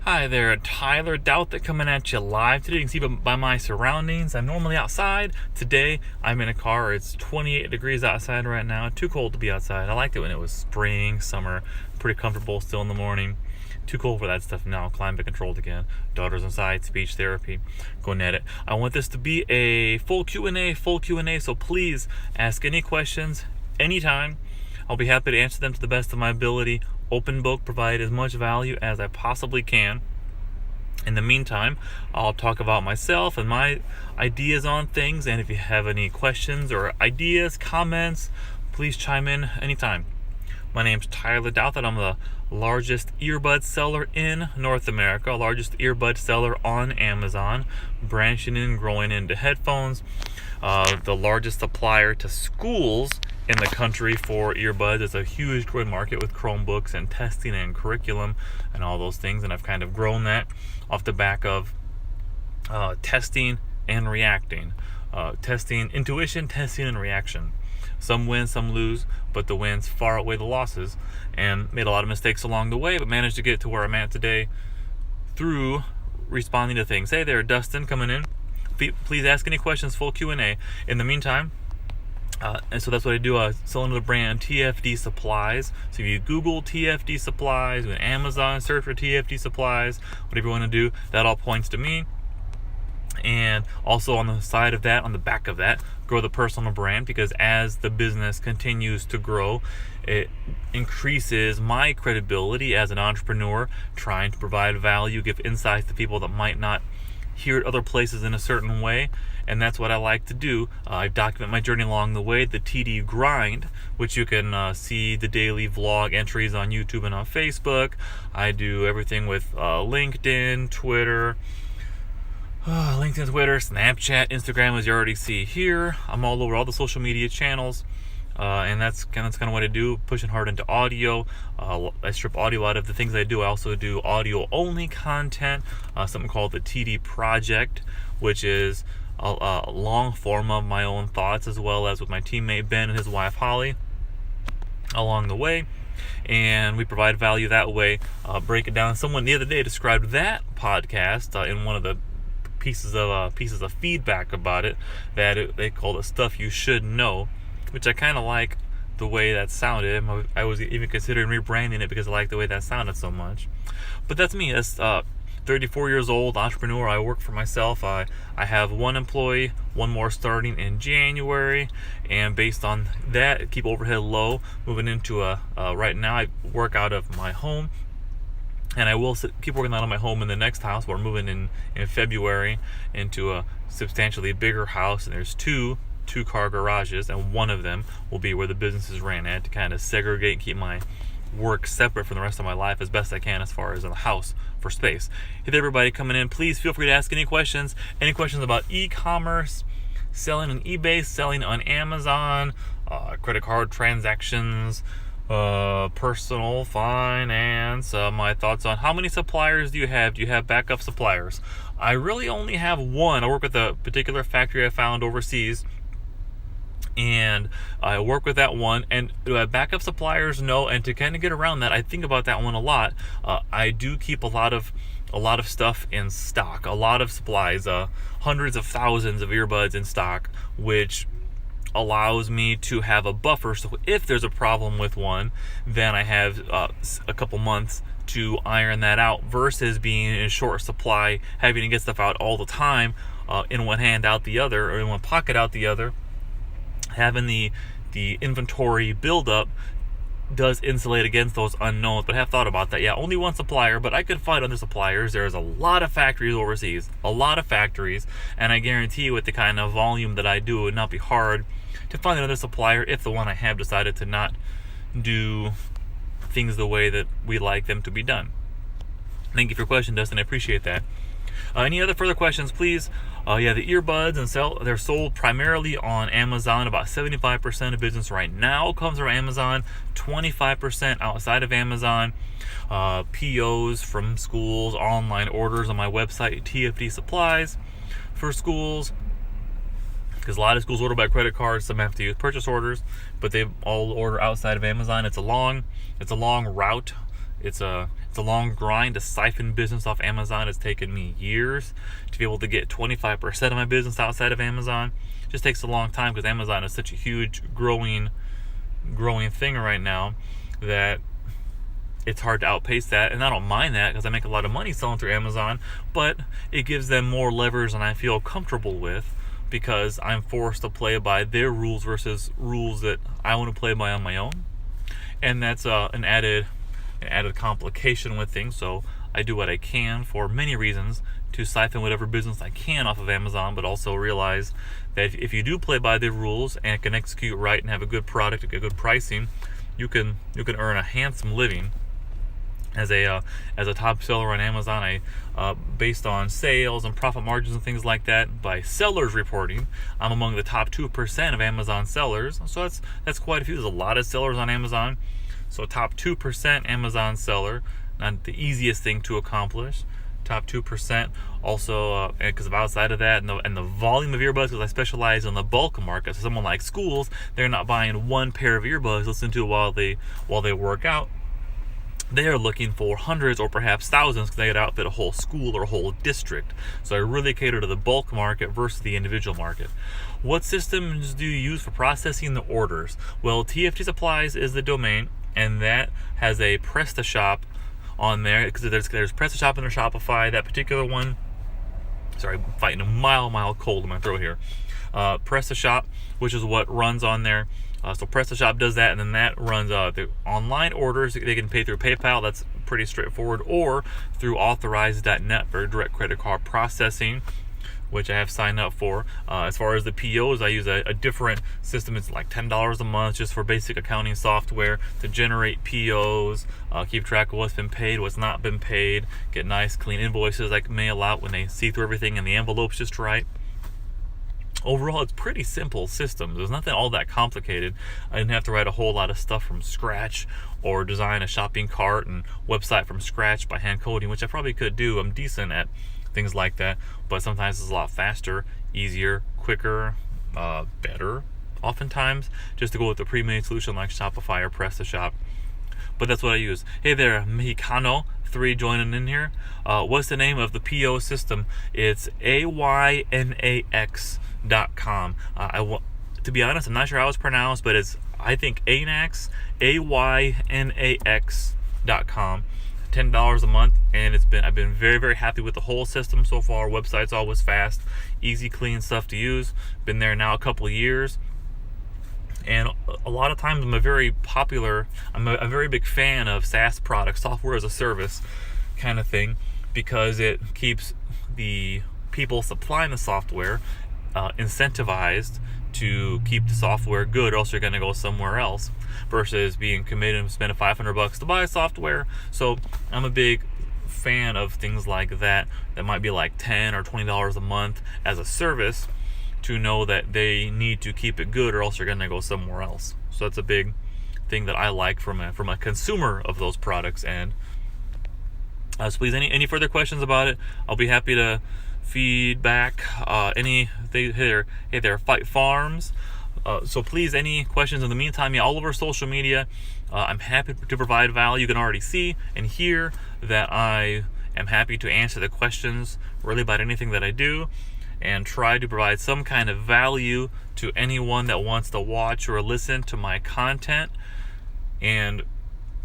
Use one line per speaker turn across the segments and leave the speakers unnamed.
Hi there, Tyler Douthit coming at you live today. You can see by my surroundings, I'm normally outside. Today, I'm in a car. It's 28 degrees outside right now. Too cold to be outside. I liked it when it was spring, summer, pretty comfortable still in the morning. Too cold for that stuff now. Climate controlled again. Daughter's inside, speech therapy, going at it. I want this to be a full Q&A, so please ask any questions anytime. I'll be happy to answer them to the best of my ability. Open book, provide as much value as I possibly can. In the meantime, I'll talk about myself and my ideas on things, and if you have any questions or ideas, comments, please chime in anytime. My name's Tyler Douthit. I'm the largest earbud seller in North America, largest earbud seller on Amazon, branching and growing into headphones, the largest supplier to schools in the country for earbuds. It's a huge growing market with Chromebooks and testing and curriculum and all those things, and I've kind of grown that off the back of testing and reacting. Testing, intuition, testing, and reaction. Some win, some lose, but the wins far outweigh the losses, and made a lot of mistakes along the way, but managed to get to where I'm at today through responding to things. Hey there, Dustin, coming in. Please ask any questions, full Q&A. In the meantime, and so that's what I do. Sell under the brand TFD Supplies. So if you Google TFD Supplies, with Amazon, search for TFD Supplies, whatever you want to do, that all points to me. And also on the side of that, on the back of that, grow the personal brand, because as the business continues to grow, it increases my credibility as an entrepreneur, trying to provide value, give insights to people that might not hear it other places in a certain way. And that's what I like to do. I document my journey along the way, the TD grind, which you can see the daily vlog entries on YouTube and on Facebook. I do everything with LinkedIn, Twitter, Snapchat, Instagram, as you already see here. I'm all over all the social media channels. And that's kind of what I do, pushing hard into audio. I strip audio out of the things I do. I also do audio only content, something called the TD Project, which is a long form of my own thoughts, as well as with my teammate Ben and his wife Holly along the way. And we provide value that way, break it down. Someone the other day described that podcast in one of the pieces of feedback about it, that they called it Stuff You Should Know, which I kind of like the way that sounded. I was even considering rebranding it because I like the way that sounded so much. But that's me. That's 34 years old, entrepreneur. I work for myself. I have one employee, one more starting in January, and based on that, keep overhead low. Moving into right now, I work out of my home, and I will keep working out of my home in the next house. We're moving in February into a substantially bigger house, and there's two-car garages, and one of them will be where the business is ran at, to kind of segregate and keep my work separate from the rest of my life as best I can, as far as in the house for space. Hey there, everybody coming in. Please feel free to ask any questions about e-commerce, selling on eBay, selling on Amazon, credit card transactions, personal finance, my thoughts on how many suppliers do you have? Do you have backup suppliers? I really only have one. I work with a particular factory I found overseas, and I work with that one. And do I have backup suppliers? No. And to kind of get around that, I think about that one a lot. I do keep a lot of stuff in stock, a lot of supplies, hundreds of thousands of earbuds in stock, which allows me to have a buffer. So if there's a problem with one, then I have a couple months to iron that out, versus being in short supply, having to get stuff out all the time, in one hand out the other, or in one pocket out the other. Having the inventory buildup does insulate against those unknowns, but I have thought about that. Yeah, only one supplier, but I could find other suppliers. There's a lot of factories overseas, and I guarantee you, with the kind of volume that I do, it would not be hard to find another supplier if the one I have decided to not do things the way that we like them to be done. Thank you for your question, Dustin. I appreciate that. Any other further questions, please? The earbuds they're sold primarily on Amazon. About 75% of business right now comes from Amazon, 25% outside of Amazon. POs from schools, online orders on my website, TFD Supplies, for schools. Because a lot of schools order by credit card, some have to use purchase orders, but they all order outside of Amazon. It's a long route. It's a long grind to siphon business off Amazon. It's taken me years to be able to get 25% of my business outside of Amazon. It just takes a long time because Amazon is such a huge growing thing right now that it's hard to outpace that. And I don't mind that because I make a lot of money selling through Amazon, but it gives them more levers than I feel comfortable with, because I'm forced to play by their rules versus rules that I want to play by on my own. And that's an added complication with things. So I do what I can for many reasons to siphon whatever business I can off of Amazon, but also realize that if you do play by the rules and can execute right and have a good product, a good pricing, you can earn a handsome living. As a top seller on Amazon, I based on sales and profit margins and things like that, by sellers reporting, I'm among the top 2% of Amazon sellers. So that's quite a few. There's a lot of sellers on Amazon. So top 2% Amazon seller, not the easiest thing to accomplish. Top 2%. Also, because of outside of that and the volume of earbuds, because I specialize in the bulk market. So someone like schools, they're not buying one pair of earbuds to listen to while they work out. They are looking for hundreds or perhaps thousands because they could outfit a whole school or a whole district. So I really cater to the bulk market versus the individual market. What systems do you use for processing the orders? Well, TFT Supplies is the domain, and that has a PrestaShop on there, because there's PrestaShop under Shopify. That particular one, sorry, I'm fighting a mild cold in my throat here. PrestaShop, which is what runs on there. So PrestaShop does that, and then that runs the online orders. They can pay through PayPal. That's pretty straightforward, or through Authorize.net for direct credit card processing, which I have signed up for. As far as the POs, I use a different system. It's like $10 a month just for basic accounting software to generate POs, keep track of what's been paid, what's not been paid, get nice clean invoices I can mail out when they see through everything and the envelope's just right. Overall, it's pretty simple system. There's nothing all that complicated. I didn't have to write a whole lot of stuff from scratch or design a shopping cart and website from scratch by hand coding, which I probably could do. I'm decent at things like that, but sometimes it's a lot faster, easier, quicker, better, oftentimes, just to go with a pre-made solution like Shopify or PrestaShop. But that's what I use. Hey there, Mexicano 3 joining in here. What's the name of the PO system? It's AYNAX.com. To be honest, I'm not sure how it's pronounced, but it's, I think, AYNAX, AYNAX.com. $10 a month, and I've been very, very happy with the whole system so far. Website's always fast, easy, clean stuff to use. Been there now a couple of years, and a lot of times I'm a very big fan of SaaS products, software as a service kind of thing, because it keeps the people supplying the software incentivized to keep the software good, or else you're going to go somewhere else, versus being committed and spending $500 to buy software. So I'm a big fan of things like that might be like $10 or $20 a month as a service, to know that they need to keep it good, or else you're going to go somewhere else. So that's a big thing that I like from a consumer of those products. And so please, any further questions about it, I'll be happy to feedback. Hey there, Fight Farms. So please, any questions in the meantime, all over social media, I'm happy to provide value. You can already see and hear that I am happy to answer the questions really about anything that I do, and try to provide some kind of value to anyone that wants to watch or listen to my content, and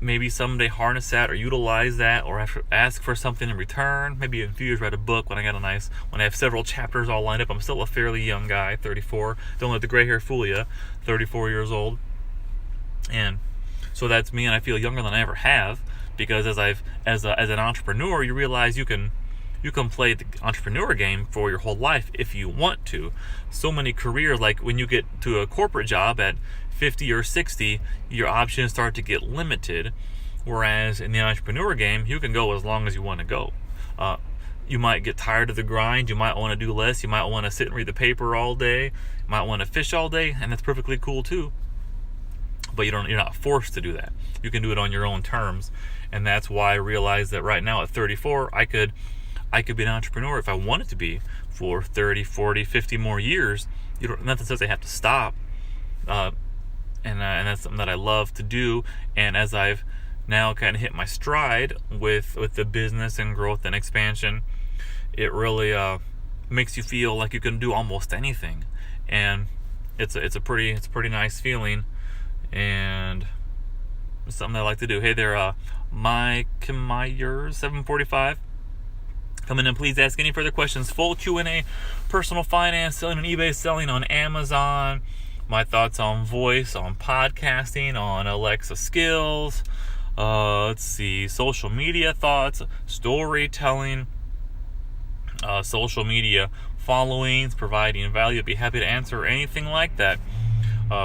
maybe someday harness that or utilize that, or ask for something in return. Maybe in a few years write a book when I have several chapters all lined up. I'm still a fairly young guy, 34. Don't let the gray hair fool you. 34 years old. And so that's me, and I feel younger than I ever have, because as an entrepreneur, you realize you can play the entrepreneur game for your whole life if you want to. So many careers, like when you get to a corporate job at 50 or 60, your options start to get limited, whereas in the entrepreneur game, you can go as long as you want to go. You might get tired of the grind, you might want to do less, you might want to sit and read the paper all day, you might want to fish all day, and that's perfectly cool too. But you're not forced to do that. You can do it on your own terms, and that's why I realized that right now at 34, I could be an entrepreneur if I wanted to be for 30, 40, 50 more years. Nothing says I have to stop. And that's something that I love to do. And as I've now kind of hit my stride with the business and growth and expansion, it really makes you feel like you can do almost anything, and it's a pretty nice feeling, and it's something I like to do. Hey there, Mike Myers 745. Come in and please ask any further questions. Full Q&A, personal finance, selling on eBay, selling on Amazon, my thoughts on voice, on podcasting, on Alexa skills, let's see, social media thoughts, storytelling, social media followings, providing value. I'd be happy to answer anything like that.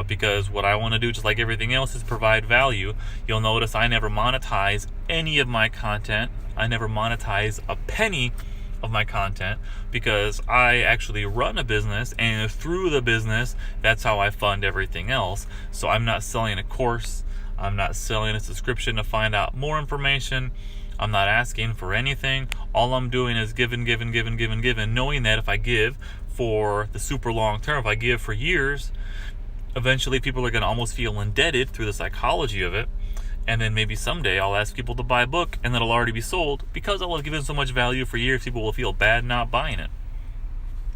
Because what I want to do, just like everything else, is provide value. You'll notice I never monetize any of my content. I never monetize a penny of my content, because I actually run a business, and through the business, that's how I fund everything else. So I'm not selling a course. I'm not selling a subscription to find out more information. I'm not asking for anything. All I'm doing is giving, knowing that if I give for the super long term, if I give for years, eventually people are going to almost feel indebted through the psychology of it. And then maybe someday I'll ask people to buy a book, and it'll already be sold, because I'll have given so much value for years. People will feel bad not buying it.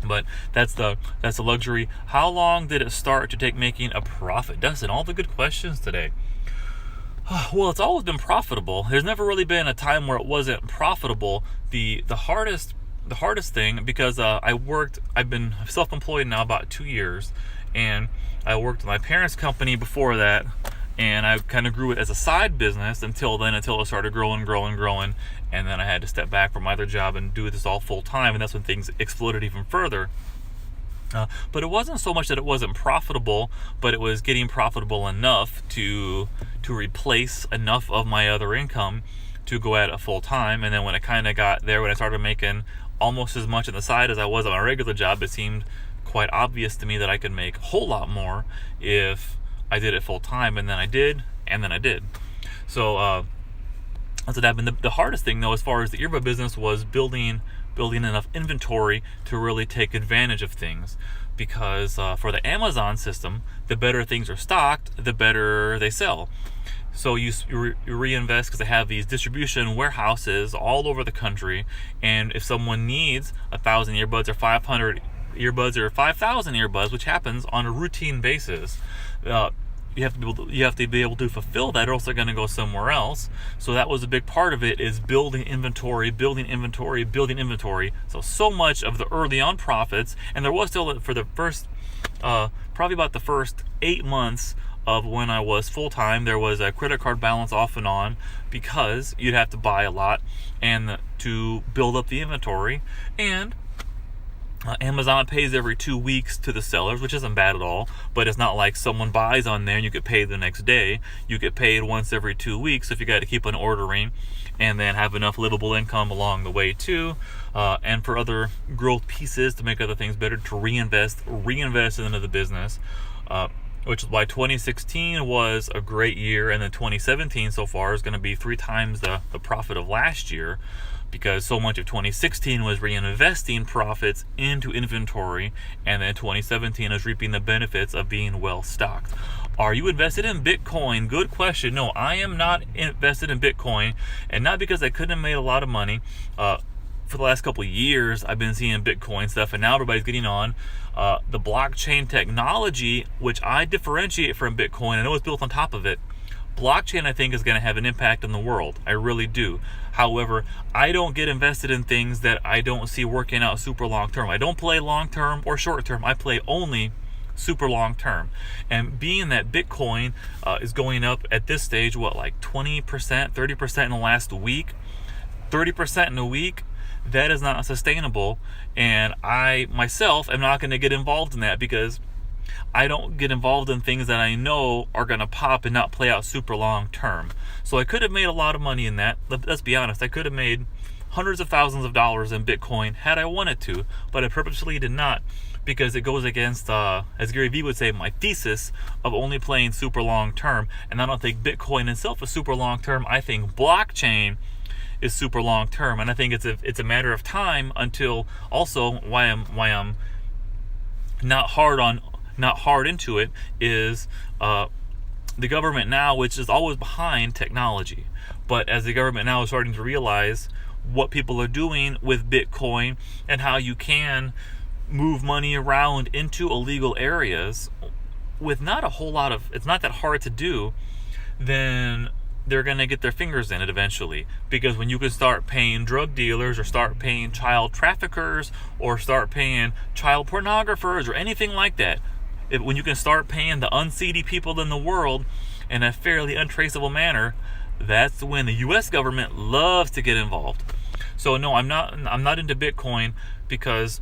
But that's the luxury. How long did it start to take making a profit? Dustin, all the good questions today. Well, it's always been profitable. There's never really been a time where it wasn't profitable. The hardest thing, because I've been self-employed now about 2 years, and I worked with my parents' company before that, and I kind of grew it as a side business until it started growing, and then I had to step back from my other job and do this all full time, and that's when things exploded even further. But it wasn't so much that it wasn't profitable, but it was getting profitable enough to replace enough of my other income to go at it full time. And then when it kind of got there, when I started making almost as much on the side as I was on my regular job, it seemed quite obvious to me that I could make a whole lot more if I did it full time. And then I did. So that's what happened. The hardest thing, though, as far as the earbud business, was building enough inventory to really take advantage of things, because for the Amazon system, the better things are stocked, the better they sell. So you reinvest, because they have these distribution warehouses all over the country, and if someone needs 1,000 earbuds or 500 earbuds or 5,000 earbuds, which happens on a routine basis, you have to be able to fulfill that, or else they're going to go somewhere else. So that was a big part of it, is building inventory. So much of the early on profits, and there was still, for the first, probably about the first 8 months of when I was full-time, there was a credit card balance off and on, because you'd have to buy a lot and to build up the inventory. And Amazon pays every 2 weeks to the sellers, which isn't bad at all, but it's not like someone buys on there and you get paid the next day. You get paid once every 2 weeks, so if you got to keep on ordering, and then have enough livable income along the way too, and for other growth pieces to make other things better, to reinvest into the business, which is why 2016 was a great year, and then 2017 so far is going to be 3 times the profit of last year, because so much of 2016 was reinvesting profits into inventory, and then 2017 is reaping the benefits of being well stocked. Are you invested in Bitcoin? Good question. No, I am not invested in Bitcoin, and not because I couldn't have made a lot of money. For the last couple of years, I've been seeing Bitcoin stuff, and now everybody's getting on the blockchain technology, which I differentiate from Bitcoin. I know it's built on top of it. Blockchain, I think, is going to have an impact on the world. I really do. However, I don't get invested in things that I don't see working out super long term. I don't play long term or short term. I play only super long term. And being that Bitcoin is going up at this stage, like 20%, 30% in the last week, 30% in a week, that is not sustainable. And I myself am not going to get involved in that, because I don't get involved in things that I know are going to pop and not play out super long term. So I could have made a lot of money in that. Let's be honest. I could have made hundreds of thousands of dollars in Bitcoin had I wanted to, but I purposely did not, because it goes against, as Gary Vee would say, my thesis of only playing super long term. And I don't think Bitcoin itself is super long term. I think blockchain is super long term, and I think it's a matter of time until, also why I'm not hard into it is the government now, which is always behind technology, but as the government now is starting to realize what people are doing with Bitcoin and how you can move money around into illegal areas with not a whole lot of, it's not that hard to do, then they're going to get their fingers in it eventually. Because when you can start paying drug dealers or start paying child traffickers or start paying child pornographers or anything like that, when you can start paying the unseedy people in the world in a fairly untraceable manner, that's when the U.S. government loves to get involved. So no, I'm not into Bitcoin because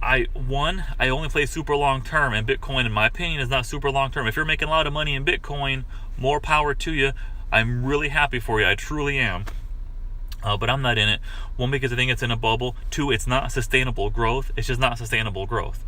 I only play super long term, and Bitcoin, in my opinion, is not super long term. If you're making a lot of money in Bitcoin, more power to you. I'm really happy for you. I truly am. But I'm not in it. One, because I think it's in a bubble. Two, it's not sustainable growth. It's just not sustainable growth.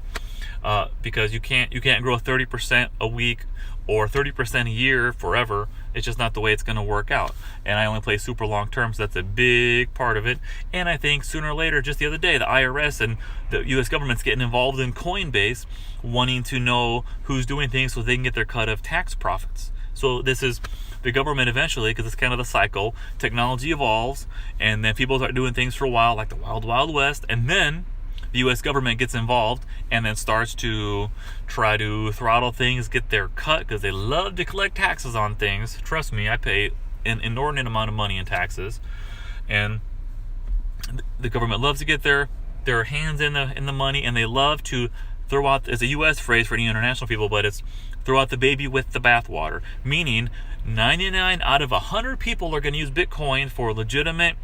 Because you can't grow 30% a week or 30% a year forever. It's just not the way it's going to work out. And I only play super long term, so that's a big part of it. And I think sooner or later, just the other day, the IRS and the U.S. government's getting involved in Coinbase, wanting to know who's doing things so they can get their cut of tax profits. So this is the government eventually, because it's kind of the cycle. Technology evolves, and then people start doing things for a while, like the Wild Wild West, and then the U.S. government gets involved and then starts to try to throttle things, get their cut, because they love to collect taxes on things. Trust me, I pay an inordinate amount of money in taxes, and the government loves to get their hands in the money, and they love to throw out, as a U.S. phrase for any international people, but it's throw out the baby with the bathwater, meaning 99 out of 100 people are going to use Bitcoin for legitimate,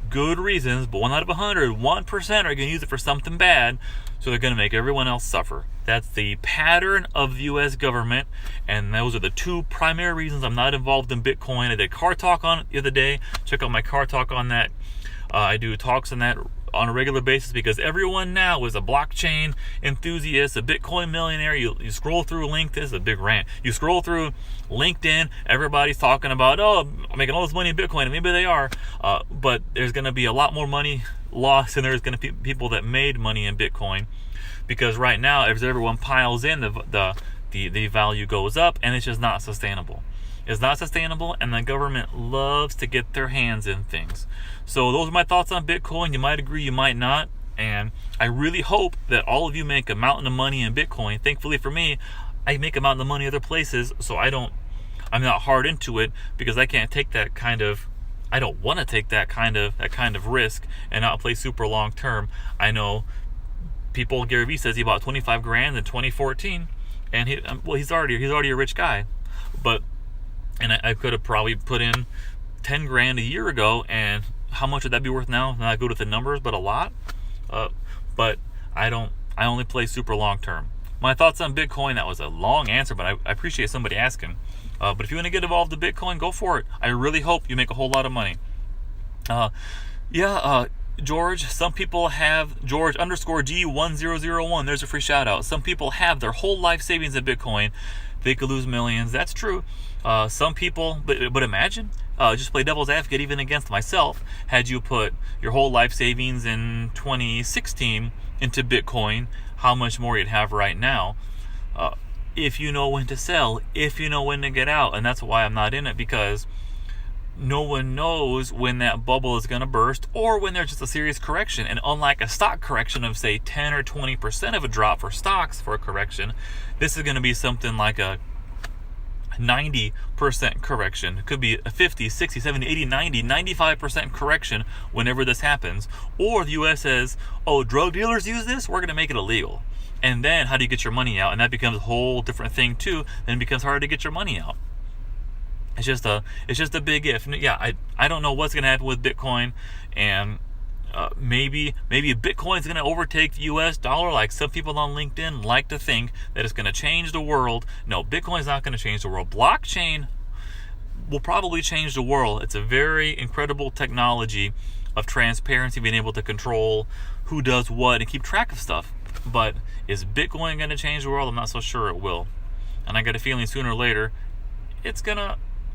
good reasons, but 1 out of 100, 1% are going to use it for something bad, so they're going to make everyone else suffer. That's the pattern of the U.S. government, and those are the two primary reasons I'm not involved in Bitcoin. I did Car Talk on it the other day. Check out my Car Talk on that. I do talks on that on a regular basis because everyone now is a blockchain enthusiast, a Bitcoin millionaire. You scroll through LinkedIn, this is a big rant. You scroll through LinkedIn, everybody's talking about, oh, I'm making all this money in Bitcoin, and maybe they are, but there's going to be a lot more money lost than there's going to be people that made money in Bitcoin, because right now, as everyone piles in, the value goes up, and it's just not sustainable. It's not sustainable, and the government loves to get their hands in things. So those are my thoughts on Bitcoin. You might agree, you might not. And I really hope that all of you make a mountain of money in Bitcoin. Thankfully for me, I make a mountain of money other places, so I'm not hard into it, because I can't take that kind of, I don't want to take that kind of risk and not play super long term. I know people, Gary Vee says he bought 25 grand in 2014, and he's already a rich guy, but and I could have probably put in 10 grand a year ago, and how much would that be worth now? Not good with the numbers, but a lot. But I only play super long term. My thoughts on Bitcoin, that was a long answer, but I appreciate somebody asking. But if you want to get involved in Bitcoin, go for it. I really hope you make a whole lot of money. George, some people have, George_G1001, there's a free shout out. Some people have their whole life savings in Bitcoin. They could lose millions. That's true. Some people, but imagine, just play devil's advocate even against myself, had you put your whole life savings in 2016 into Bitcoin, how much more you'd have right now, if you know when to sell, if you know when to get out. And that's why I'm not in it, because no one knows when that bubble is going to burst, or when there's just a serious correction. And unlike a stock correction of, say, 10 or 20% of a drop for stocks for a correction, this is going to be something like a 90% correction. It could be a 50, 60, 70, 80, 90, 95% correction whenever this happens. Or the U.S. says, oh, drug dealers use this, we're going to make it illegal. And then how do you get your money out? And that becomes a whole different thing too. Then it becomes hard to get your money out. It's just a big if. Yeah, I don't know what's going to happen with Bitcoin, and maybe Bitcoin's going to overtake the U.S. dollar, like some people on LinkedIn like to think that it's going to change the world. No, Bitcoin's not going to change the world. Blockchain will probably change the world. It's a very incredible technology of transparency, being able to control who does what and keep track of stuff. But is Bitcoin going to change the world? I'm not so sure it will. And I got a feeling sooner or later,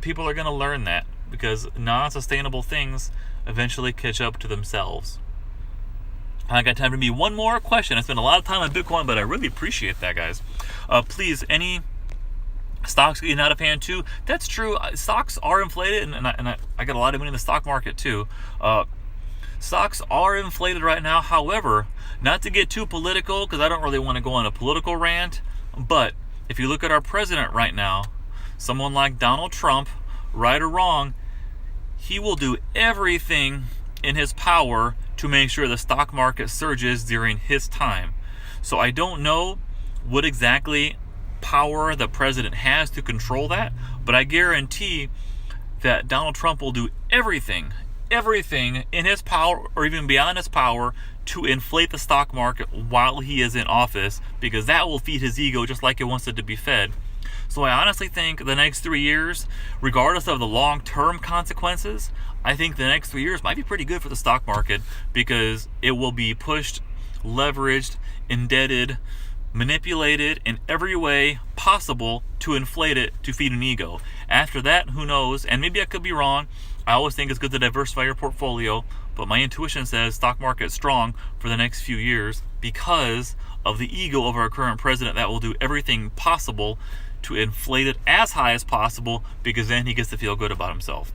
people are going to learn that, because non-sustainable things eventually catch up to themselves. I got time for me one more question. I spent a lot of time on Bitcoin, but I really appreciate that, guys. Please, any Stocks getting out of hand too. That's true. Stocks are inflated, and I got a lot of money in the stock market too. Stocks are inflated right now. However, not to get too political, because I don't really want to go on a political rant, but if you look at our president right now, someone like Donald Trump, right or wrong, he will do everything in his power to make sure the stock market surges during his time. So I don't know what exactly power the president has to control that, but I guarantee that Donald Trump will do everything in his power or even beyond his power to inflate the stock market while he is in office, because that will feed his ego just like it wants it to be fed. So I honestly think the next 3 years, regardless of the long-term consequences, I think the next 3 years might be pretty good for the stock market, because it will be pushed, leveraged, indebted, manipulated in every way possible to inflate it to feed an ego. After that, who knows? And maybe I could be wrong. I always think it's good to diversify your portfolio, but my intuition says stock market strong for the next few years because of the ego of our current president that will do everything possible to inflate it as high as possible, because then he gets to feel good about himself.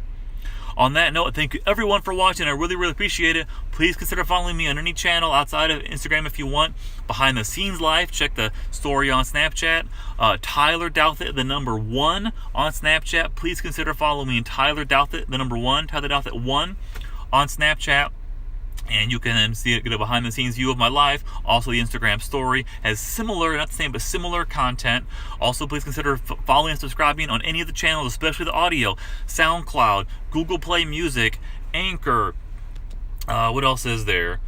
On that note, thank you everyone for watching. I really appreciate it. Please consider following me on any channel outside of Instagram if you want. Behind the scenes life, check the story on Snapchat. Tyler Douthit, the number 1 on Snapchat. Please consider following me. Tyler Douthit, the number 1. Tyler Douthit 1 on Snapchat. And you can then get a behind the scenes view of my life. Also, the Instagram story has similar, not the same, but similar content. Also, please consider following and subscribing on any of the channels, especially the audio. SoundCloud, Google Play Music, Anchor. What else is there?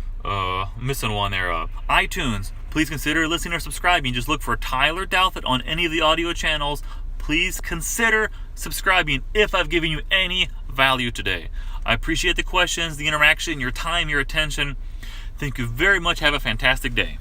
Missing one there. iTunes. Please consider listening or subscribing. Just look for Tyler Douthit on any of the audio channels. Please consider subscribing if I've given you any value today. I appreciate the questions, the interaction, your time, your attention. Thank you very much. Have a fantastic day.